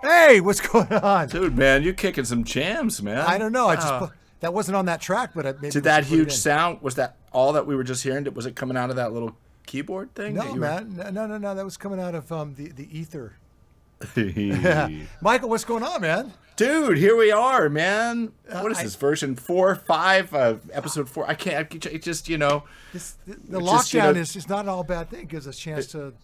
Hey, what's going on? Dude, man, you're kicking some jams, man. I don't know. I just that wasn't on that track, but maybe Did that huge sound? Was that all that we were just hearing? Was it coming out of that little keyboard thing? No, man. No. That was coming out of the ether. Michael, what's going on, man? Dude, here we are, man. What is this, version 4, 5, episode 4? I can't. It just, you know. The lockdown is just not all a bad thing. It gives us a chance to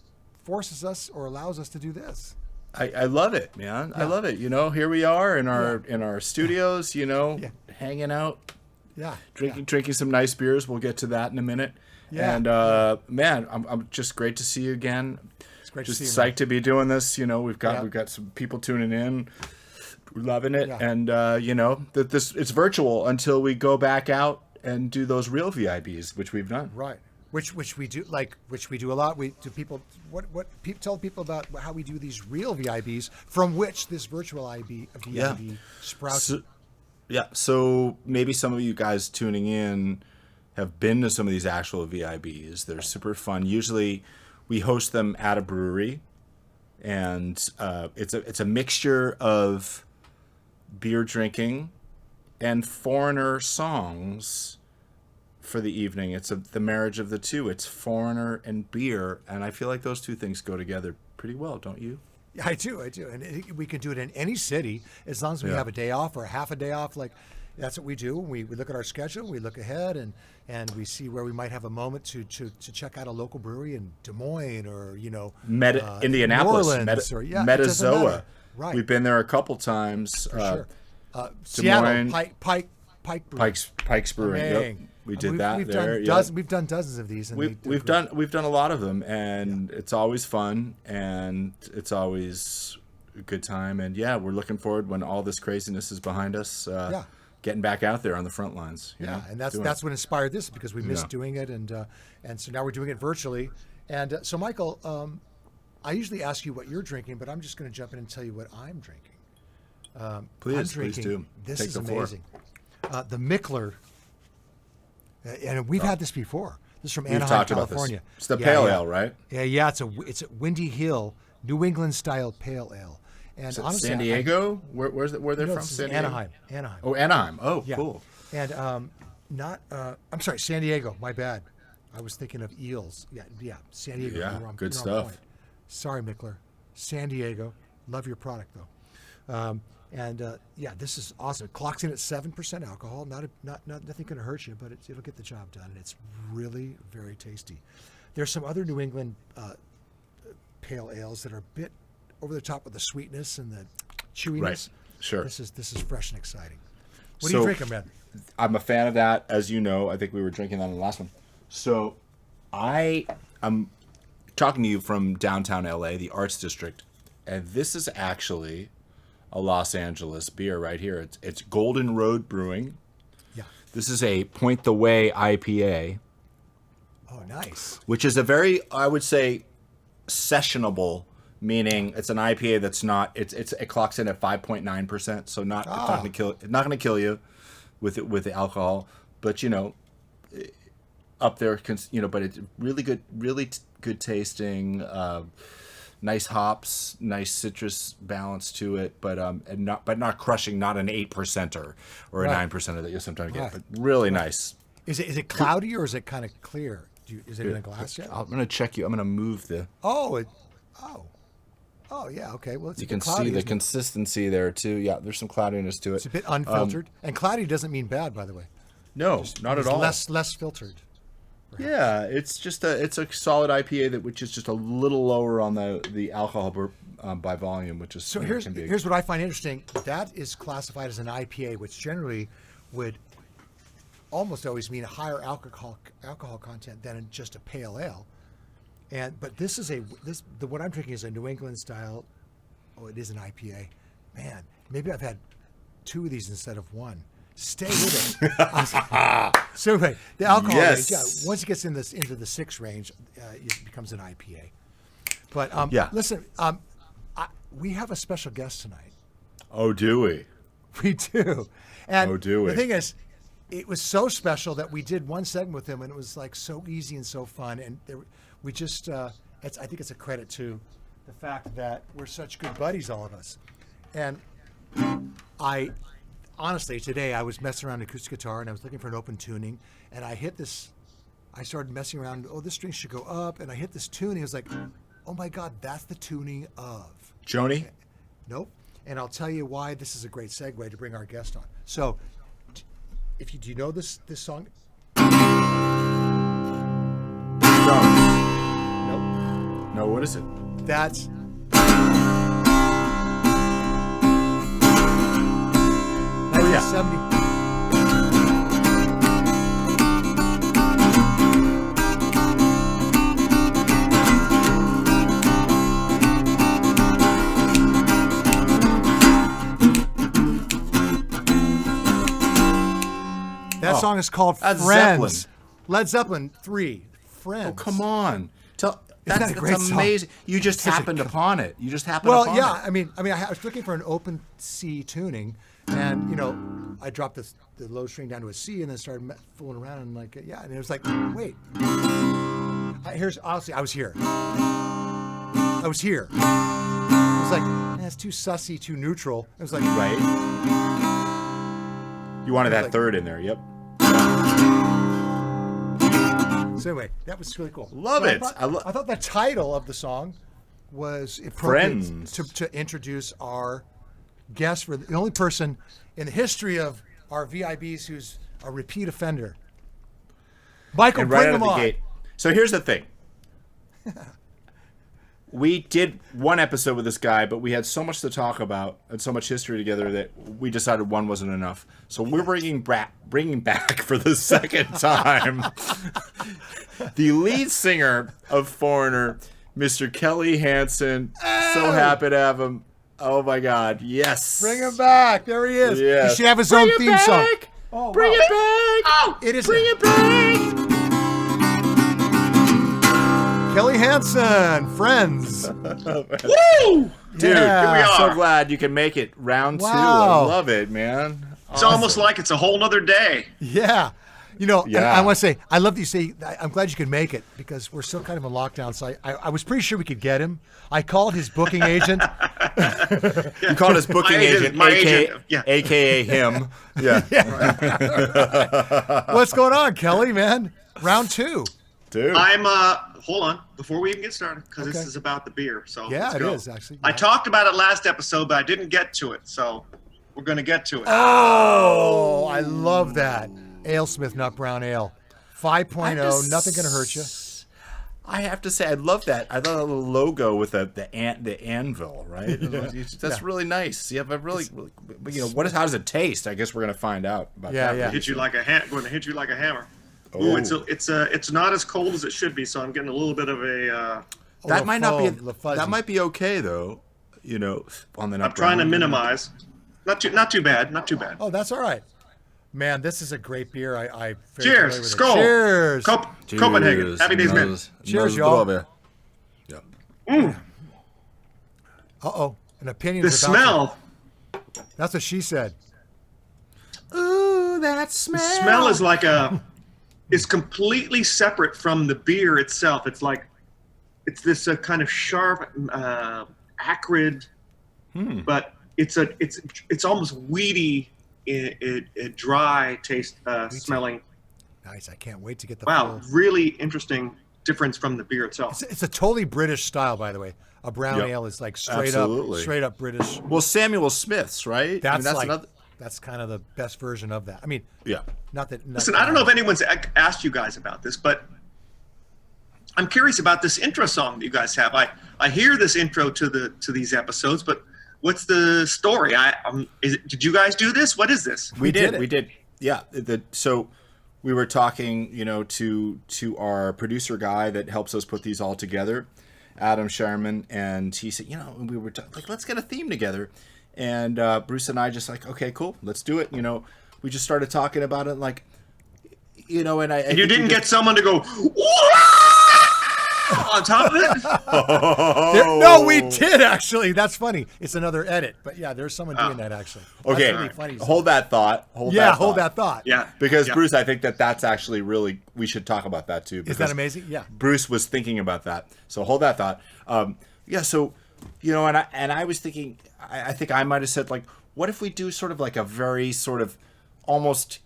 forces us or allows us to do this. I love it, man. Yeah. I love it. You know, here we are in our studios, you know, hanging out. Yeah. Drinking some nice beers. We'll get to that in a minute. Yeah. And man, I'm just great to see you again. It's great just to see you. Psyched to be doing this. You know, we've got some people tuning in. We're loving it. Yeah. And you know, that it's virtual until we go back out and do those real V.I.Bs, which we've done. Right. Which we do a lot. We do people tell people about how we do these real V.I.Bs from which this virtual V.I.B sprouts. So maybe some of you guys tuning in have been to some of these actual V.I.Bs. They're super fun. Usually, we host them at a brewery, and it's a mixture of beer drinking and foreigner songs. For the evening, it's the marriage of the two. It's foreigner and beer, and I feel like those two things go together pretty well, don't you? Yeah, I do, and we can do it in any city as long as we have a day off or a half a day off. Like that's what we do. We look at our schedule, we look ahead, and we see where we might have a moment to check out a local brewery in Des Moines or Indianapolis, Metazoa. Right, we've been there a couple times. For sure. Seattle, Pike Brewery. Pike's Brewing. Yep. We did that we've there. We've done dozens of these. And we've done a lot of them, and it's always fun, and it's always a good time. And we're looking forward when all this craziness is behind us. Getting back out there on the front lines. You know, and that's what inspired this because we missed doing it, and so now we're doing it virtually. And so, Michael, I usually ask you what you're drinking, but I'm just going to jump in and tell you what I'm drinking. Please do. This is amazing. The Mickler. And we've had this before. This is from Anaheim, California. It's the pale ale, right? Yeah. It's a Windy Hill, New England style pale ale. And honestly, San Diego? Where they're from? San Anaheim. Anaheim. Oh, Anaheim. Oh, cool. And I'm sorry, San Diego. My bad. I was thinking of eels. Yeah. San Diego. Yeah, you're good stuff. Point. Sorry, Mickler. San Diego. Love your product though. This is awesome. It clocks in at 7% alcohol. Nothing going to hurt you, but it'll get the job done. And it's really very tasty. There's some other New England pale ales that are a bit over the top with the sweetness and the chewiness. Right. Sure. This is fresh and exciting. What are you drinking, man? I'm a fan of that, as you know. I think we were drinking that in the last one. So I'm talking to you from downtown LA, the Arts District, and this is actually a Los Angeles beer right here. It's Golden Road Brewing. Yeah. This is a Point the Way IPA. Oh, nice. Which is a very, I would say, sessionable, meaning it's an IPA that's not. It clocks in at 5.9%, so it's not going to kill you with the alcohol, but up there, but it's really good tasting. Nice hops, nice citrus balance to it, but not crushing, not an 8%er or a 9%er that you sometimes get, but really nice. Is it cloudy or is it kind of clear? Is it in a glass yet? I'm gonna check you. I'm gonna move the. Oh yeah. Okay. Well, you can see the consistency there too. Yeah, there's some cloudiness to it. It's a bit unfiltered, and cloudy doesn't mean bad, by the way. No, not at all. Less filtered. Perhaps. Yeah, it's a solid IPA which is just a little lower on the alcohol by volume, which is so. Here's what I find interesting. That is classified as an IPA, which generally would almost always mean a higher alcohol content than just a pale ale. But this is what I'm drinking is a New England style. Oh, it is an IPA. Man, maybe I've had 2 of these instead of 1. Stay with it. So anyway, the alcohol range, once it gets into the 6 range, it becomes an IPA. But listen, we have a special guest tonight. Oh, do we? We do. And do we? The thing is, it was so special that we did one segment with him, and it was like so easy and so fun. And we just, I think it's a credit to the fact that we're such good buddies, all of us. And I honestly, today I was messing around acoustic guitar and I was looking for an open tuning, and I hit this. I started messing around. Oh, this string should go up, and I hit this tuning. I was like, oh my God, that's the tuning of Joni? Nope. And I'll tell you why this is a great segue to bring our guest on. So, do you know this song? No. Nope. No, what is it? That's Oh, yeah. 1970. That song is called that's Friends. Zeppelin. Led Zeppelin 3. Friends. Oh, come on. Isn't that a great song? amazing. You just happened upon it. You just happened Well, upon yeah. it. I mean, I was looking for an open C tuning, and I dropped the low string down to a C, and then started fooling around, and and it was like, wait. Honestly, I was here. I was like, man, it's too sussy, too neutral. It was like, Right? You wanted that like- third in there. Yep. So anyway, that was really cool. Love So it. I thought the title of the song was appropriate Friends. to introduce our guest, for the only person in the history of our V.I.Bs who's a repeat offender. Michael, And bring right out him of the on. gate. So here's the thing. We did one episode with this guy, but we had so much to talk about and so much history together that we decided one wasn't enough. So we're bringing back for the second time the lead singer of Foreigner, Mr. Kelly Hansen. So happy to have him. Oh my God, yes. Bring him back. There he is. Yes. He should have his Bring own it theme song. back. Oh, Bring wow. it back. Oh, It is Bring it back. Kelly Hansen, Friends. woo! Dude, Yeah. Here we are. so glad you can make it round two. I Wow. love it, man. It's almost like it's a whole nother day. Yeah. And Yeah. I want to say, I love that you say, I'm glad you could make it, because we're still kind of in lockdown. So I was pretty sure we could get him. I called his booking agent. You called us booking agent, my AKA, agent, yeah. AKA him. Yeah. What's going on, Kelly, man? Round two. Dude. I'm hold on before we even get started, because Okay. this is about the beer. So Yeah, let's it go. is, actually. I Yeah. talked about it last episode, but I didn't get to it. So we're gonna get to it. Oh, I love that. AleSmith Nut Brown Ale. 5.0, just- nothing going to hurt you. I have to say, I love that. I love the logo with the anvil, right? That's really nice. You have a really, how does it taste? I guess we're gonna find out about Yeah, that. yeah. Hit you like a going to hit you like a hammer. Oh. Ooh, it's not as cold as it should be. So I'm getting a little bit of a. That might not be. little fuzzy. That might be okay though. On the I'm trying to minimize. Not too bad. Not too bad. Oh, that's all right. Man, this is a great beer. I very Cheers. familiar with it. Skull. Cheers. Copenhagen. Happy days, man. Cheers, y'all. Yeah. Uh-oh. An opinion. The smell. That's what she said. Ooh, that smell. The smell is like it's completely separate from the beer itself. It's like, it's this kind of sharp, acrid, but it's almost weedy, dry taste, smelling. Nice. I can't wait to get the Wow, full. really interesting difference from the beer itself. It's a totally British style, by the way. A brown Yep. ale is like Absolutely. straight up British. Well, Samuel Smith's, right? That's another. that's kind of the best version of that. I mean, Yeah. not that. Listen, I don't know if anyone's asked you guys about this, but I'm curious about this intro song that you guys have. I hear this intro to these episodes, but what's the story? Did you guys do this? What is this? We did did. it. We did. Yeah. So we were talking, to our producer guy that helps us put these all together, Adam Sherman, and he said, we were like, let's get a theme together. And Bruce and I just like, okay, cool, let's do it. We just started talking about it, like, and I. And you didn't get someone to go on top of it? No, we did actually. That's funny. It's another edit, but yeah, there's someone doing that actually. That's Okay, really funny. hold that thought. Hold that thought. Yeah. Because Yeah. Bruce, I think that's actually really, we should talk about that too. Is that because amazing? Yeah. Bruce was thinking about that. So hold that thought. So and I was thinking, I think I might have said, like, what if we do sort of like a very sort of almost,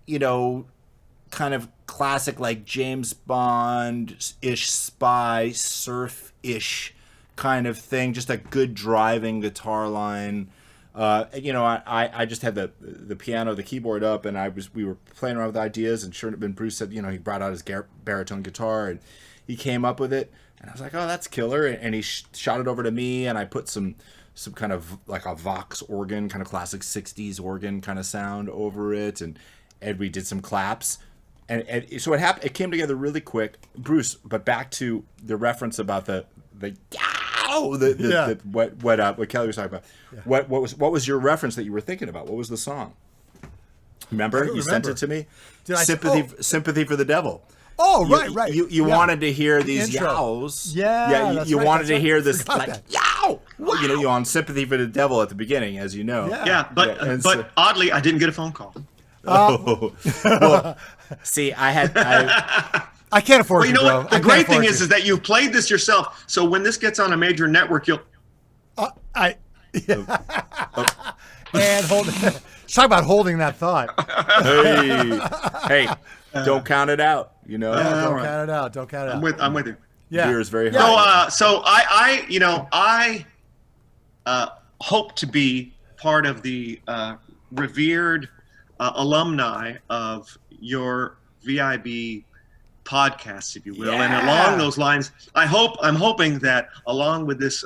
kind of classic, like James Bond-ish spy surf-ish kind of thing, just a good driving guitar line. I just had the piano, the keyboard up, and we were playing around with ideas, and sure enough, Bruce said, he brought out his baritone guitar, and he came up with it, and I was like, oh, that's killer, and he shot it over to me, and I put some kind of like a Vox organ, kind of classic 60s organ kind of sound over it, and we did some claps, and so it came together really quick, Bruce. But back to the reference about what Kelly was talking about. Yeah. What was your reference that you were thinking about? What was the song? Remember? You sent it to me. Sympathy for the Devil. Oh, right. You wanted to hear these yows. Yeah. You wanted to hear this like yow. Wow. On Sympathy for the Devil at the beginning, as you know. But oddly, I didn't get a phone call. Well, see, I can't afford it. Well, you know what? The great thing is that you've played this yourself. So when this gets on a major network, you'll. And talk about holding that thought. Hey, don't count it out. Don't count it out. Don't count it out. I'm with you. Yeah. Beer is very high. So I hope to be part of the revered alumni of your V.I.B. podcast, if you will. Yeah. And along those lines, I'm hoping that along with this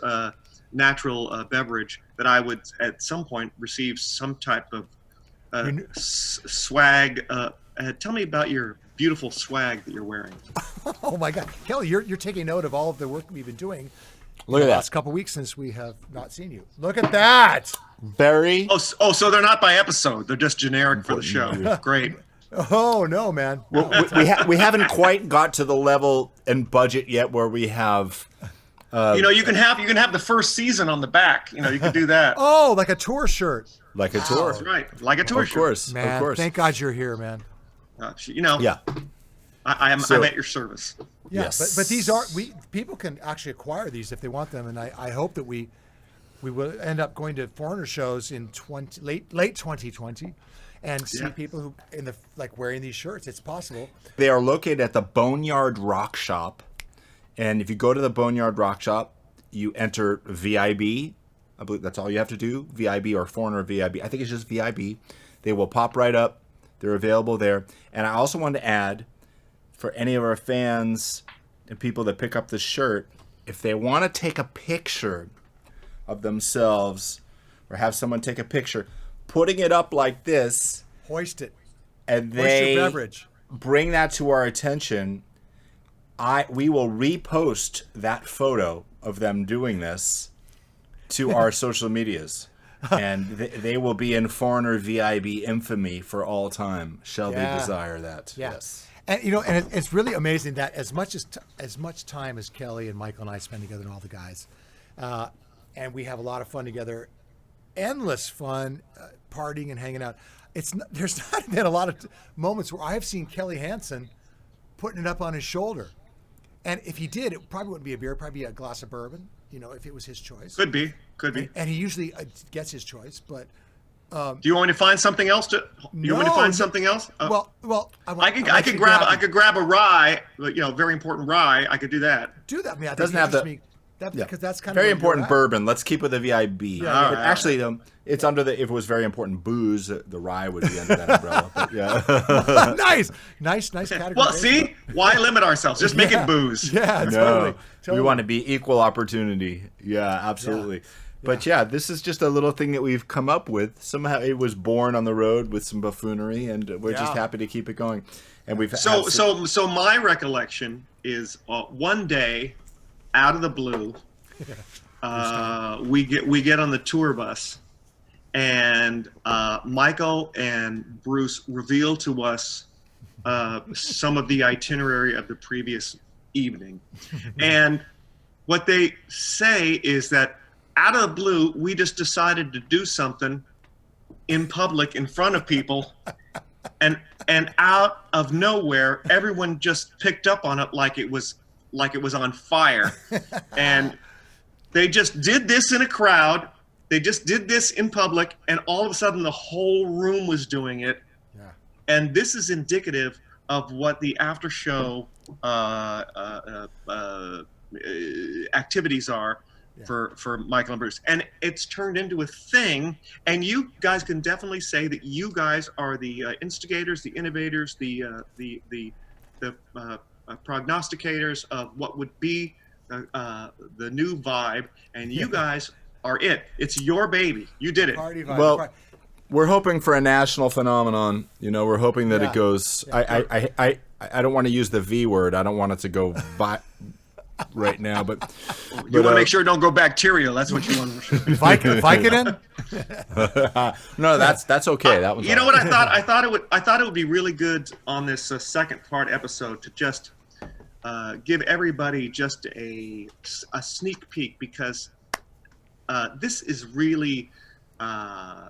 natural beverage, that I would at some point receive some type of swag. Tell me about your beautiful swag that you're wearing. Oh my God, Kelly, you're taking note of all of the work we've been doing. Look at that. Last couple of weeks since we have not seen you. Look at that. Very. Oh, so they're not by episode. They're just generic for the show. Great. Oh no, man. Well, we haven't quite got to the level and budget yet where we have. You can have the first season on the back. You could do that. Oh, like a tour shirt. Like a tour. That's right. Like a tour shirt. Man, of course. Thank God you're here, man. Yeah. I'm at your service. Yeah, yes. but these people can actually acquire these if they want them, and I hope that we will end up going to foreigner shows in late 2020 and see people who wearing these shirts. It's possible. They are located at the Boneyard Rock Shop, and if you go to the Boneyard Rock Shop, you enter V.I.B. I believe that's all you have to do. V.I.B. or foreigner V.I.B. I think it's just V.I.B. They will pop right up. They're available there. And I also wanted to add, for any of our fans and people that pick up the shirt, if they want to take a picture of themselves or have someone take a picture, putting it up like this, hoist it, and hoist they your beverage. Bring that to our attention, we will repost that photo of them doing this to our social medias. And they will be in foreigner V.I.B. infamy for all time. Shall they desire that? Yeah. Yes. And and it's really amazing that as much time as Kelly and Michael and I spend together, and all the guys, and we have a lot of fun together, endless fun, partying and hanging out. There's not been a lot of moments where I have seen Kelly Hansen putting it up on his shoulder, and if he did, it probably wouldn't be a beer, probably be a glass of bourbon. If it was his choice. Could be. And he usually gets his choice, but. Do you want me to find something else? Something else? I could grab a rye, very important rye. I could do that. Do that. I mean, it doesn't have because that's kind very of important bourbon. Let's keep with the V.I.B. Yeah. Right. Actually, it's under if it was very important booze, the rye would be under that umbrella. But, yeah. nice category. Well, see, why limit ourselves? Just make it booze. Yeah, totally. We want to be equal opportunity. Yeah, absolutely. Yeah. But this is just a little thing that we've come up with. Somehow it was born on the road with some buffoonery, and we're just happy to keep it going. And we've so my recollection is one day, out of the blue, we get on the tour bus, and Michael and Bruce reveal to us some of the itinerary of the previous evening, and what they say is that out of the blue, we just decided to do something in public in front of people, and out of nowhere, everyone just picked up on it like it was on fire, and They just did this in a crowd. They just did this in public, and all of a sudden the whole room was doing it. Yeah. And this is indicative of what the after show activities are for Michael and Bruce. And it's turned into a thing. And you guys can definitely say that you guys are the instigators, the innovators, the prognosticators of what would be the new vibe. And you guys are it. It's your baby. You did it. Party vibe. Well, we're hoping for a national phenomenon. You know, we're hoping that it goes. I don't want to use the V word. I don't want it to go right now, but you want to make sure it don't go bacterial. That's what you want. Vicodin? No, that's okay. That was. You know what I thought? I thought it would be really good on this second part episode to just give everybody just a sneak peek, because this is really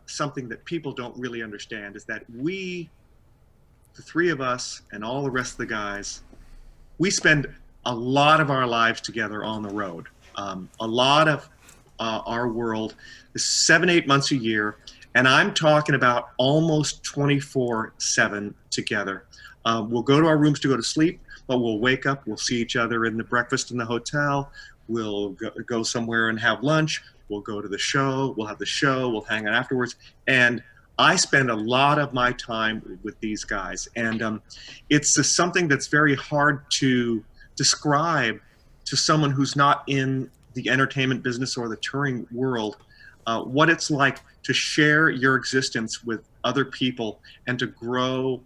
something that people don't really understand, is that we, the three of us and all the rest of the guys, we spend a lot of our lives together on the road. A lot of our world is 7-8 months a year, and I'm talking about almost 24/7 together. We'll go to our rooms to go to sleep, but we'll wake up, we'll see each other in the breakfast in the hotel, we'll go somewhere and have lunch, we'll go to the show, we'll have the show, we'll hang out afterwards. And I spend a lot of my time with these guys. And it's something that's very hard to describe to someone who's not in the entertainment business or the touring world, what it's like to share your existence with other people and to grow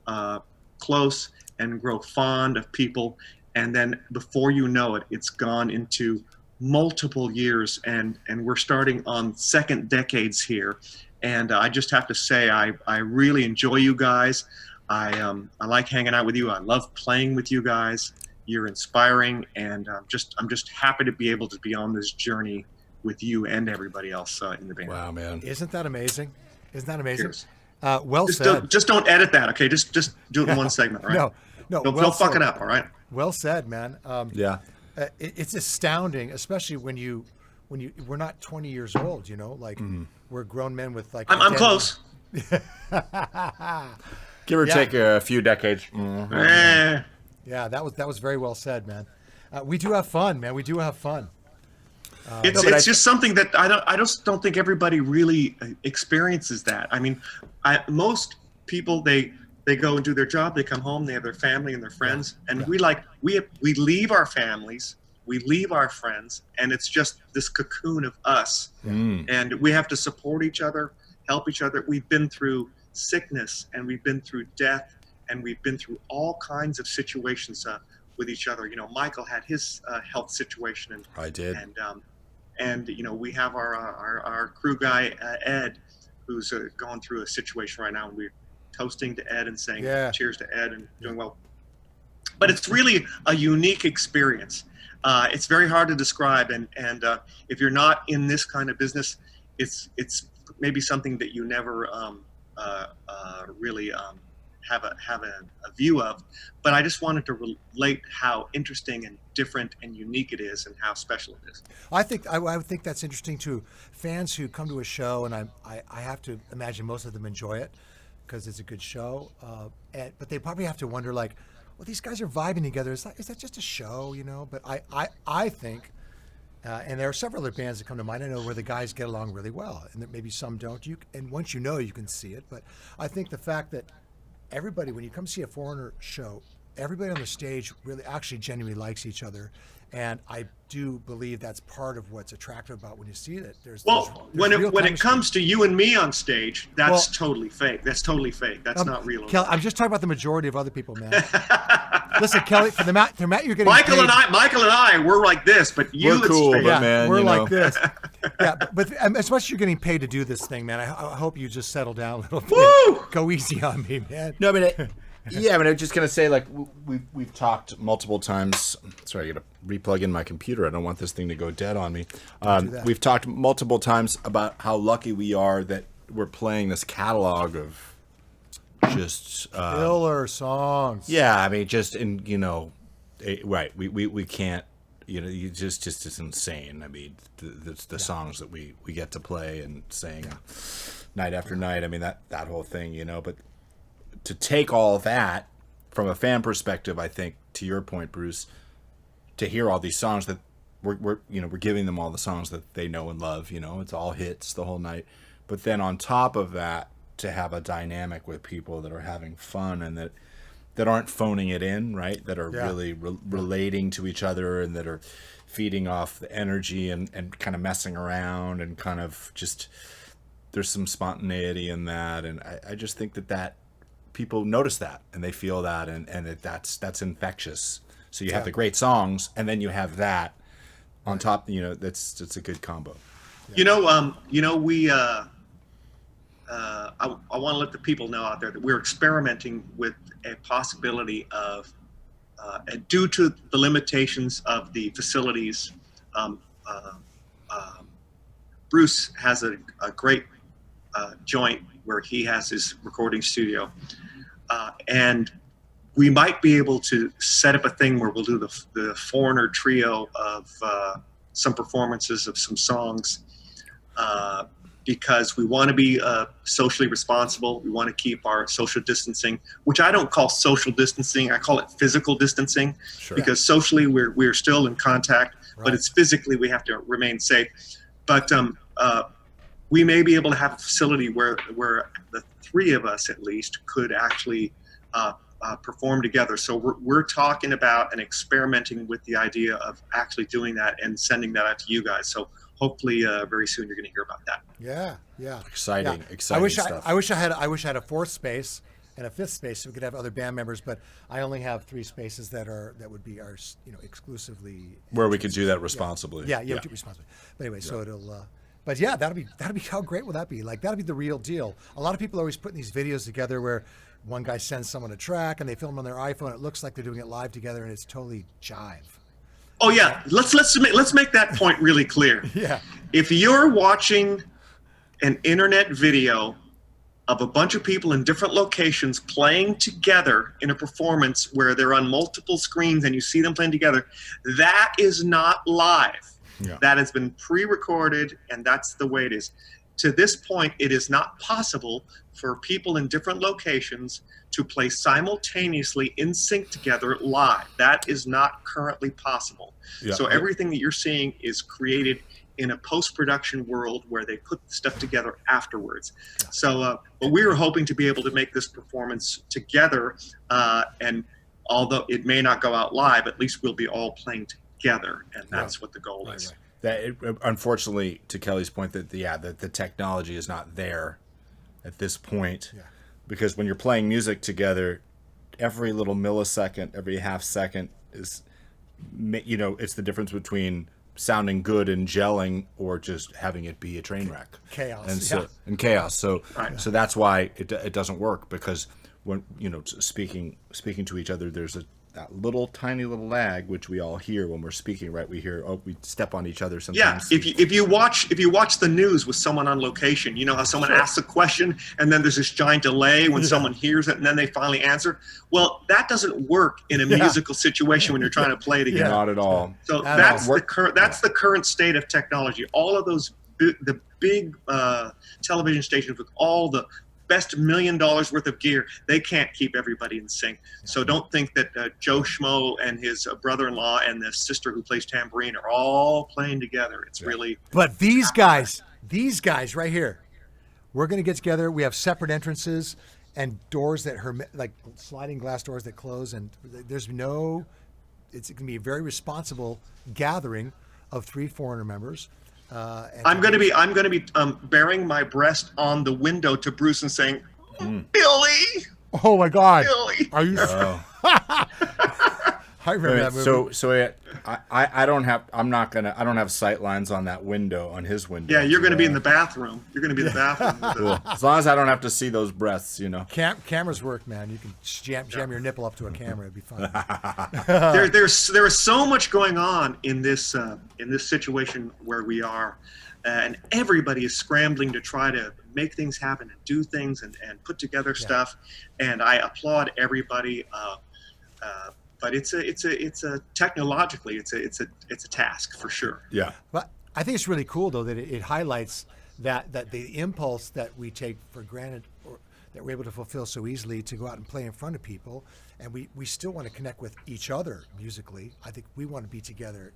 close and grow fond of people. And then before you know it, it's gone into multiple years, and we're starting on second decades here. And I just have to say, I really enjoy you guys. I like hanging out with you. I love playing with you guys. You're inspiring, and I'm just happy to be able to be on this journey with you and everybody else in the band. Wow, man! Isn't that amazing? Isn't that amazing? Cheers. Well said. Just don't edit that, okay? Just do it in one segment, all right? No. Don't fuck it up, all right? Well said, man. Yeah. It's astounding, especially when we're not 20 years old, you know, like we're grown men with like. I'm close. Give or take a few decades. Mm-hmm. Yeah, that was very well said, man. We do have fun, man. We do have fun. It's just something that I just don't think everybody really experiences that. I mean, most people they go and do their job, they come home, they have their family and their friends, and we leave our families, we leave our friends, and it's just this cocoon of us. And we have to support each other, help each other. We've been through sickness, and we've been through death, and we've been through all kinds of situations with each other. You know, Michael had his health situation, and I did. And you know, we have our crew guy Ed, who's going through a situation right now, and we're toasting to Ed and saying cheers to Ed and doing well. But it's really a unique experience. It's very hard to describe, and if you're not in this kind of business, it's maybe something that you never really have a view of. But I just wanted to relate how interesting and different and unique it is, and how special it is. I would think that's interesting to fans who come to a show, and I have to imagine most of them enjoy it because it's a good show. But they probably have to wonder, like, well, these guys are vibing together. Is that just a show, you know? But I think, and there are several other bands that come to mind, I know, where the guys get along really well, and that maybe some don't. And once you know, you can see it. But I think the fact that everybody, when you come see a Foreigner show, everybody on the stage really actually genuinely likes each other. And I do believe that's part of what's attractive about when you see it. There's when it comes to you and me on stage, that's totally fake. That's totally fake. That's not real. Kelly, I'm just talking about the majority of other people, man. Listen, Kelly, for the Matt you're getting Michael paid. and I, we're like this, but you, we're cool, it's fake. but man, we're you know. like this. Yeah, but as much as you're getting paid to do this thing, man, I hope you just settle down a little bit. Woo! Go easy on me, man. No, I mean, I was just gonna say, like, we've talked multiple times. Sorry, I gotta replug in my computer. I don't want this thing to go dead on me. We've talked multiple times about how lucky we are that we're playing this catalog of just killer songs. Yeah, I mean, just in right. We can't You know, you just it's insane. I mean, the songs that we get to play and sing night after night. I mean, that whole thing, you know. But to take all that from a fan perspective, I think, to your point, Bruce, to hear all these songs that we're giving them all the songs that they know and love. You know, it's all hits the whole night. But then on top of that, to have a dynamic with people that are having fun and that aren't phoning it in, right? That are really relating to each other and that are feeding off the energy and kind of messing around and kind of just, there's some spontaneity in that. And I just think that people notice that and they feel that and that's infectious. So you have the great songs and then you have that on top, you know, it's a good combo. Yeah. I want to let the people know out there that we're experimenting with a possibility of, due to the limitations of the facilities, Bruce has a great joint where he has his recording studio, and we might be able to set up a thing where we'll do the Foreigner trio of some performances of some songs, because we want to be socially responsible. We want to keep our social distancing, which I don't call social distancing. I call it physical distancing, because socially we're still in contact, but it's physically we have to remain safe. But we may be able to have a facility where the three of us at least could actually perform together. So we're talking about and experimenting with the idea of actually doing that and sending that out to you guys. So hopefully very soon you're going to hear about that. Yeah. Exciting stuff. I wish I had a fourth space and a fifth space so we could have other band members, but I only have 3 spaces that would be our, exclusively where we could do that responsibly. Yeah, responsibly. But anyway, so it'll but yeah, that'll be how great will that be? Like, that'll be the real deal. A lot of people are always putting these videos together where one guy sends someone a track and they film on their iPhone. It looks like they're doing it live together and it's totally jive. Oh yeah, let's make that point really clear. Yeah. If you're watching an internet video of a bunch of people in different locations playing together in a performance where they're on multiple screens and you see them playing together, that is not live. Yeah. That has been pre-recorded and that's the way it is. To this point, it is not possible for people in different locations to play simultaneously in sync together live. That is not currently possible. Yeah. So everything that you're seeing is created in a post-production world where they put stuff together afterwards. So, but we were hoping to be able to make this performance together, and although it may not go out live, at least we'll be all playing together, and that's what the goal is. Unfortunately, to Kelly's point, that the technology is not there at this point, because when you're playing music together, every little millisecond, every half second is, it's the difference between sounding good and gelling or just having it be a train wreck, chaos, and chaos. So that's why it doesn't work, because when speaking to each other, there's that little tiny little lag, which we all hear when we're speaking, right? We hear, we step on each other sometimes. Yeah, if you watch the news with someone on location, you know how someone asks a question and then there's this giant delay when someone hears it and then they finally answer. Well, that doesn't work in a musical situation when you're trying to play together. Not at all. So that's the current state of technology. All of those the big television stations with all the best $1 million worth of gear, they can't keep everybody in sync. So don't think that Joe Schmo and his brother-in-law and the sister who plays tambourine are all playing together. It's really... But these guys right here, we're going to get together. We have separate entrances and doors that like sliding glass doors that close, and it's going to be a very responsible gathering of 3 Foreigner members. I'm going to be bearing my breast on the window to Bruce and saying, Billy. Oh my God! Billy. Are you? I remember that movie. So I don't have sight lines on that window, on his window. Yeah, you're going to be in the bathroom. You're going to be in the bathroom. Cool. As long as I don't have to see those breasts, Cameras work, man. You can jam your nipple up to a camera. It'd be fun. There is so much going on in this situation where we are, and everybody is scrambling to try to make things happen and do things and put together stuff. And I applaud everybody. but it's a technologically it's a task for sure. Yeah. But I think it's really cool though that it highlights that the impulse that we take for granted, or that we're able to fulfill so easily, to go out and play in front of people, and we still want to connect with each other musically. I think we want to be together.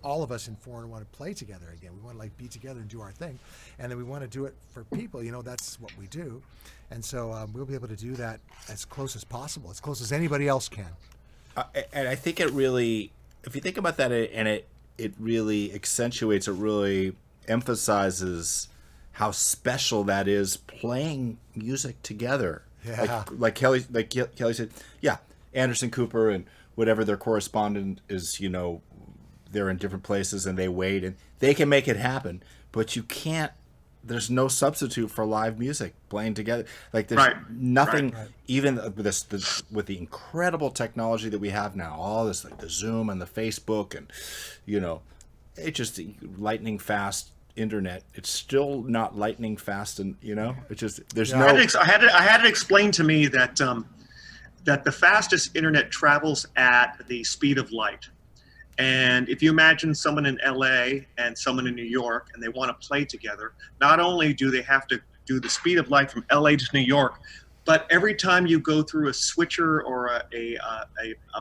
All of us in foreign want to play together again. We want to like be together and do our thing, and then we want to do it for people. That's what we do, and so we'll be able to do that as close as possible, as close as anybody else can. And I think it really, if you think about that, it really accentuates, it really emphasizes how special that is, playing music together. Yeah. Like Kelly said, yeah, Anderson Cooper and whatever their correspondent is, they're in different places and they wait and they can make it happen, but you can't. There's no substitute for live music playing together. Like there's nothing, even with the incredible technology that we have now, all this, like the Zoom and the Facebook and, it just lightning fast internet. It's still not lightning fast, and it just there's no. I had it explained to me that that the fastest internet travels at the speed of light. And if you imagine someone in LA and someone in New York and they want to play together, not only do they have to do the speed of light from LA to New York, but every time you go through a switcher or a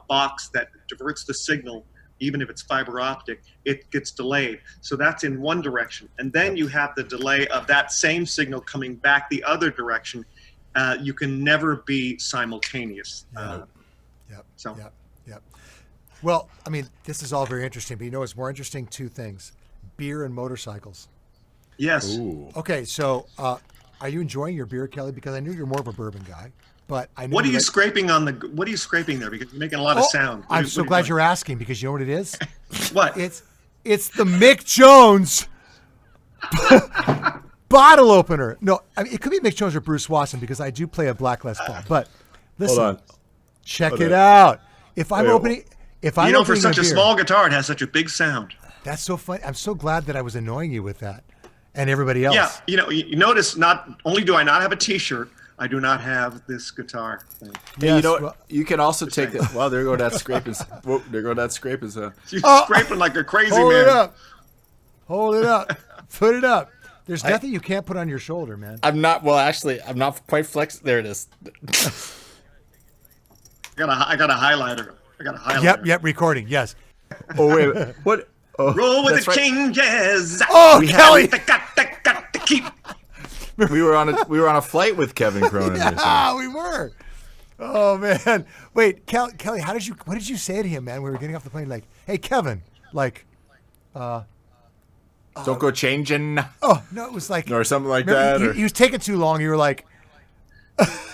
box that diverts the signal, even if it's fiber optic, it gets delayed. So that's in one direction. And then you have the delay of that same signal coming back the other direction. You can never be simultaneous. Yep. Well, I mean, this is all very interesting, but it's more interesting, two things: beer and motorcycles. Yes. Ooh. Okay, so are you enjoying your beer, Kelly? Because I knew you're more of a bourbon guy, but I knew. What are you scraping on what are you scraping there? Because you're making a lot of sound. I'm so glad you're asking, because you know what it is? What? It's the Mick Jones bottle opener. No, I mean, it could be Mick Jones or Bruce Watson, because I do play a Black Les Paul. But listen, Hold on. Check it out. If I'm opening. For such a small guitar, it has such a big sound. That's so funny. I'm so glad that I was annoying you with that, and everybody else. Yeah, you notice, not only do I not have a T-shirt, I do not have this guitar thing. Yes, you can also take it. Well, there go that scraping. Whoa, there go that scraping sound. You're scraping like a crazy Hold man. Hold it up. Put it up. There's nothing you can't put on your shoulder, man. I'm not quite flex. There it is. I got a highlighter. Yep, recording, yes. Oh, wait. What? Oh, roll with the changes. Oh, Kelly! Got to keep. We were on a flight with Kevin Cronin. Yeah, we were. Oh, man. Wait, Kelly, what did you say to him, man? We were getting off the plane like, hey, Kevin, like, don't go changing. Oh, no, it was like. Or something like that. He was taking too long. You were like.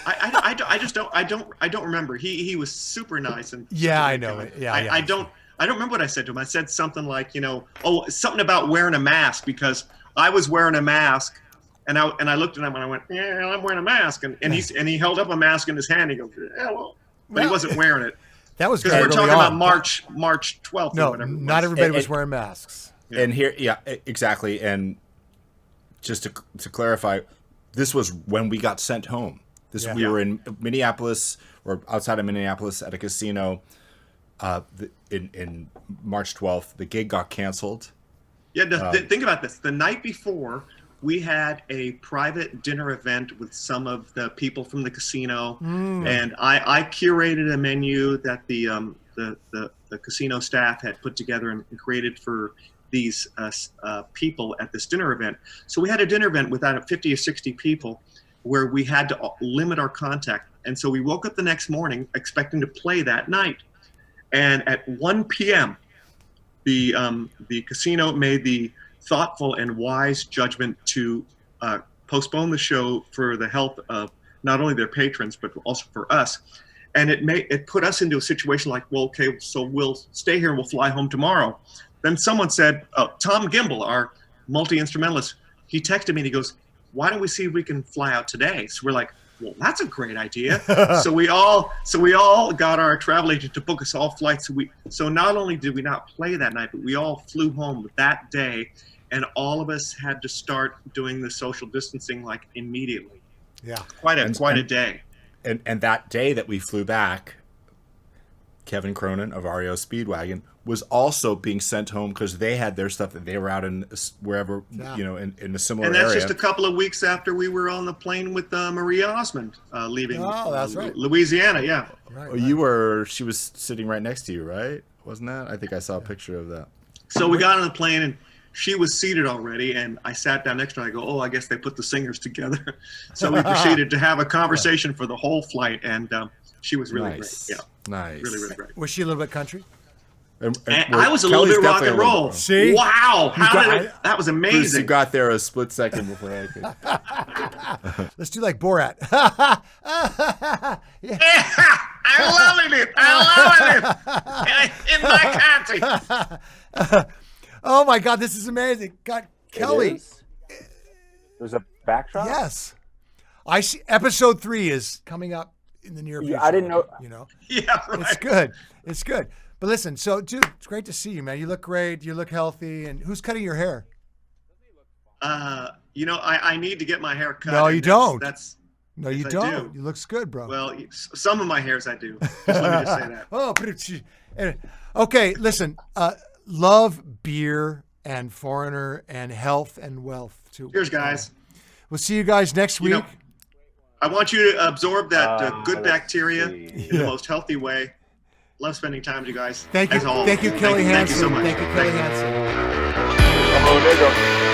I don't remember. He was super nice and I know it. Yeah, I don't remember what I said to him. I said something like, something about wearing a mask, because I was wearing a mask, and I looked at him and I went, yeah, I'm wearing a mask, and he held up a mask in his hand. He goes, yeah, well, but he wasn't wearing it. That was because we're talking about March 12th. No, or whatever. Not everybody was wearing masks. Yeah. And here, exactly. And just to clarify, this was when we got sent home. We were in Minneapolis, or outside of Minneapolis, at a casino in March 12th. The gig got canceled. Yeah, think about this. The night before, we had a private dinner event with some of the people from the casino, and I curated a menu that the casino staff had put together and created for these people at this dinner event. So we had a dinner event with 50 or 60 people, where we had to limit our contact. And so we woke up the next morning expecting to play that night. And at 1 p.m., the casino made the thoughtful and wise judgment to postpone the show for the health of not only their patrons, but also for us. And it put us into a situation like, well, okay, so we'll stay here and we'll fly home tomorrow. Then someone said, Tom Gimbel, our multi-instrumentalist, he texted me and he goes, why don't we see if we can fly out today? So we're like, well, that's a great idea. so we all got our travel agent to book us all flights. So not only did we not play that night, but we all flew home that day, and all of us had to start doing the social distancing like immediately. Yeah, quite a day. And that day that we flew back, Kevin Cronin of REO Speedwagon, was also being sent home because they had their stuff that they were out in wherever, in a similar And that's area. just a couple of weeks after we were on the plane with Marie Osmond leaving that's right. Louisiana. Yeah. Right. She was sitting right next to you, right? Wasn't that? I think I saw a picture of that. So we got on the plane and she was seated already, and I sat down next to her. I go, oh, I guess they put the singers together. So we proceeded to have a conversation for the whole flight, and she was really Nice. great. Yeah, Nice. really, really great. Was she a little bit country? And I was a little Kelly's bit rock definitely and a little roll. bit. See? Wow, that was Bruce, amazing. you got there a split second before I could. Let's do like Borat. Yeah, I'm loving it. In my country. Oh my God, this is amazing. God, Kelly. There's a backdrop. Yes. I see episode 3 is coming up in the near future. I didn't know. Yeah, right. It's good. It's good. But listen, so dude, it's great to see you, man. You look great. You look healthy. And who's cutting your hair? I need to get my hair cut. No, and you don't. Yes, No, you I don't. do. You looks good, bro. Well, some of my hairs I do. Just let me just say that. Oh, okay. Listen, love, beer, and foreigner, and health and wealth too. Cheers, guys. We'll see you guys next week. I want you to absorb that good let's bacteria see. in the most healthy way. Love spending time with you guys. Thank you. As always. Thank you, Kelly Thank Hansen. you so much. Thank you, Kelly Hansen. Oh, there you go.